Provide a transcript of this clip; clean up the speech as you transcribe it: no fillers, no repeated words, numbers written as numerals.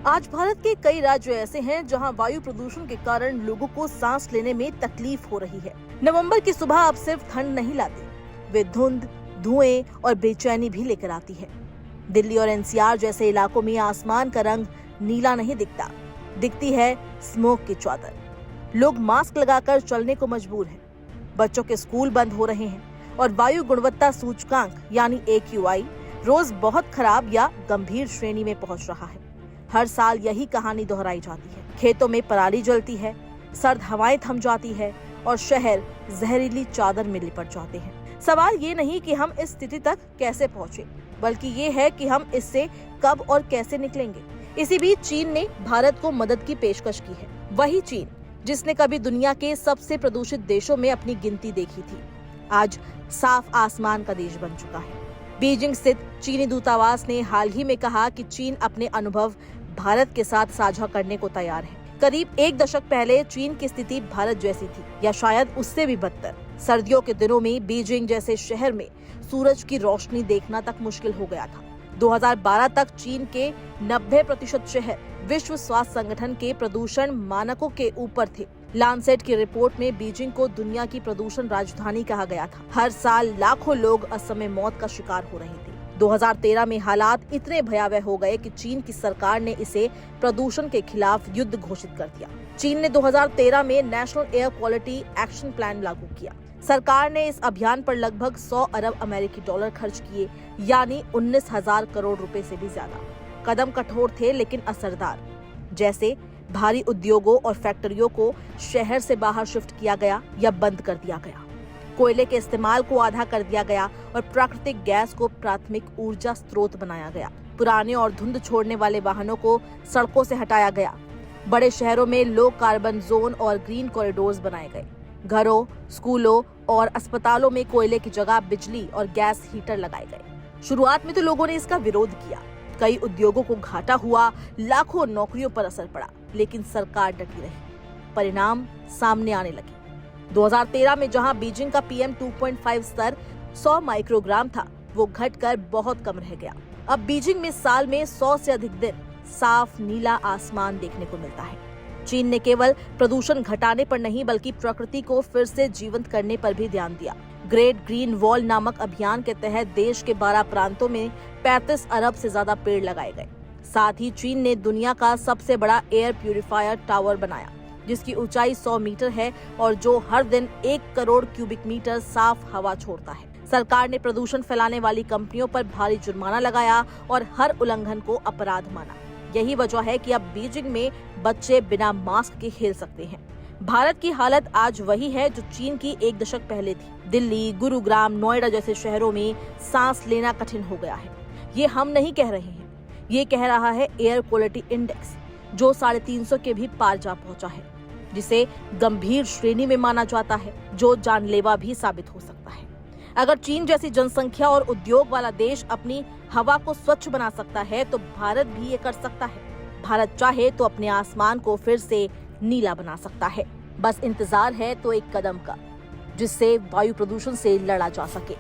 आज भारत के कई राज्य ऐसे हैं जहां वायु प्रदूषण के कारण लोगों को सांस लेने में तकलीफ हो रही है। नवंबर की सुबह अब सिर्फ ठंड नहीं लाती, वे धुंध, धुएं और बेचैनी भी लेकर आती है। दिल्ली और एनसीआर जैसे इलाकों में आसमान का रंग नीला नहीं दिखता, दिखती है स्मोक की चादर। लोग मास्क लगाकर चलने को मजबूर हैं। बच्चों के स्कूल बंद हो रहे हैं और वायु गुणवत्ता सूचकांक यानी AQI रोज बहुत खराब या गंभीर श्रेणी में पहुंच रहा है। हर साल यही कहानी दोहराई जाती है। खेतों में पराली जलती है, सर्द हवाएं थम जाती है और शहर जहरीली चादर में लिपट जाते हैं। सवाल ये नहीं कि हम इस स्थिति तक कैसे पहुंचे, बल्कि ये है कि हम इससे कब और कैसे निकलेंगे। इसी बीच चीन ने भारत को मदद की पेशकश की है। वही चीन जिसने कभी दुनिया के सबसे प्रदूषित देशों में अपनी गिनती देखी थी, आज साफ आसमान का देश बन चुका है। बीजिंग स्थित चीनी दूतावास ने हाल ही में कहा कि चीन अपने अनुभव भारत के साथ साझा करने को तैयार है। करीब एक दशक पहले चीन की स्थिति भारत जैसी थी, या शायद उससे भी बदतर। सर्दियों के दिनों में बीजिंग जैसे शहर में सूरज की रोशनी देखना तक मुश्किल हो गया था। 2012 तक चीन के 90% शहर विश्व स्वास्थ्य संगठन के प्रदूषण मानकों के ऊपर थे। लांसेट की रिपोर्ट में बीजिंग को दुनिया की प्रदूषण राजधानी कहा गया था। हर साल लाखों लोग असमय मौत का शिकार हो रहे थे। 2013 में हालात इतने भयावह हो गए कि चीन की सरकार ने इसे प्रदूषण के खिलाफ युद्ध घोषित कर दिया। चीन ने 2013 में national air quality action plan लागू किया। सरकार ने इस अभियान पर लगभग 100 अरब अमेरिकी डॉलर खर्च किए, यानी 19,000 करोड़ रुपए से भी ज्यादा। कदम कठोर थे लेकिन असरदार। जैसे भारी उद्योगों और फैक्ट्रियों को शहर से बाहर शिफ्ट किया गया या बंद कर दिया गया। कोयले के इस्तेमाल को आधा कर दिया गया और प्राकृतिक गैस को प्राथमिक ऊर्जा स्रोत बनाया गया। पुराने और धुंध छोड़ने वाले वाहनों को सड़कों से हटाया गया। बड़े शहरों में लो कार्बन जोन और ग्रीन कॉरिडोर्स बनाए गए। घरों, स्कूलों और अस्पतालों में कोयले की जगह बिजली और गैस हीटर लगाए गए। शुरुआत में तो लोगों ने इसका विरोध किया, कई उद्योगों को घाटा हुआ, लाखों नौकरियों पर असर पड़ा, लेकिन सरकार डटी रही। परिणाम सामने आने लगे। 2013 में जहां बीजिंग का PM 2.5 स्तर 100 माइक्रोग्राम था, वो घटकर बहुत कम रह गया। अब बीजिंग में साल में 100 से अधिक दिन साफ नीला आसमान देखने को मिलता है। चीन ने केवल प्रदूषण घटाने पर नहीं, बल्कि प्रकृति को फिर से जीवंत करने पर भी ध्यान दिया। ग्रेट ग्रीन वॉल नामक अभियान के तहत देश के 12 प्रांतों में 35 अरब से ज्यादा पेड़ लगाए गए। साथ ही चीन ने दुनिया का सबसे बड़ा एयर प्यूरिफायर टावर बनाया, जिसकी ऊंचाई 100 मीटर है और जो हर दिन 1 करोड़ क्यूबिक मीटर साफ हवा छोड़ता है। सरकार ने प्रदूषण फैलाने वाली कंपनियों पर भारी जुर्माना लगाया और हर उल्लंघन को अपराध माना। यही वजह है कि अब बीजिंग में बच्चे बिना मास्क के खेल सकते हैं। भारत की हालत आज वही है जो चीन की एक दशक पहले थी। दिल्ली, गुरुग्राम, नोएडा जैसे शहरों में सांस लेना कठिन हो गया है। ये हम नहीं कह रहे हैं, ये कह रहा है एयर क्वालिटी इंडेक्स, जो 350 के भी पार जा पहुंचा है, जिसे गंभीर श्रेणी में माना जाता है, जो जानलेवा भी साबित हो सकता है। अगर चीन जैसी जनसंख्या और उद्योग वाला देश अपनी हवा को स्वच्छ बना सकता है, तो भारत भी ये कर सकता है। भारत चाहे तो अपने आसमान को फिर से नीला बना सकता है। बस इंतजार है तो एक कदम का, जिससे वायु प्रदूषण से लड़ा जा सके।